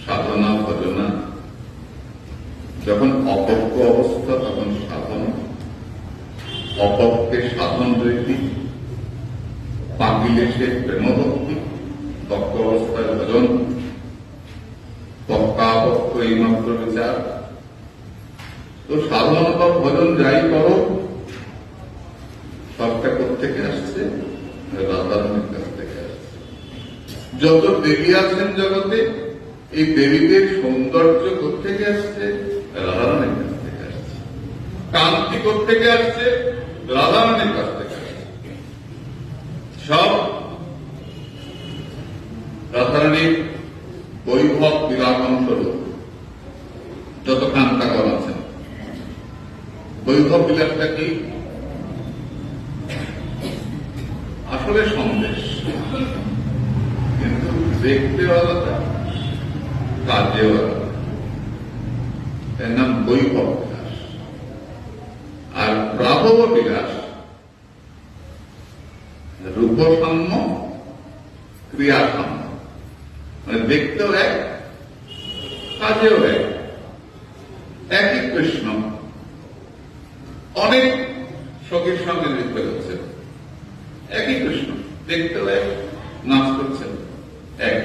সাধনা ভজনা, যখন অপক্ষ অবস্থা তখন সাধন, অপক্ষে সাধন রীতি, পাকিলে সে প্রেমভক্তি, পক্ষ অবস্থায় ভজন, পক্কাপক্ষ এইমাত্র বিচার। তো সাধন বা ভজন যাই করো, সবটা কোথেকে আসছে? রাধারণের কাছ থেকে আসছে। যত দেবী আছেন জগতে, এই দেবীদের সৌন্দর্য কোথেকে আসছে? রাধারণের কাছ থেকে আসছে। কান্তি কোথেকে আসছে? রাধারণের কাছ থেকে আসছে। সব রাধারণীর বৈভব বিরাগম স্বরূপ। যত কান্তাগণ আছেন, বৈভব বিলাসটা কি? আসলে সন্দেশ, কিন্তু দেখতে আলাদা, কাজেও আলাদা। এর নাম বৈভব বিলাস। আর প্রাভব বিলাস রূপসাম্য, ক্রিয়াসাম্য, মানে দেখতেও এক, কাজেও এক। একই কৃষ্ণ অনেক সখীর সঙ্গে নৃত্য করছেন, একই কৃষ্ণ দেখতেও এক, নাচ করছেন এক।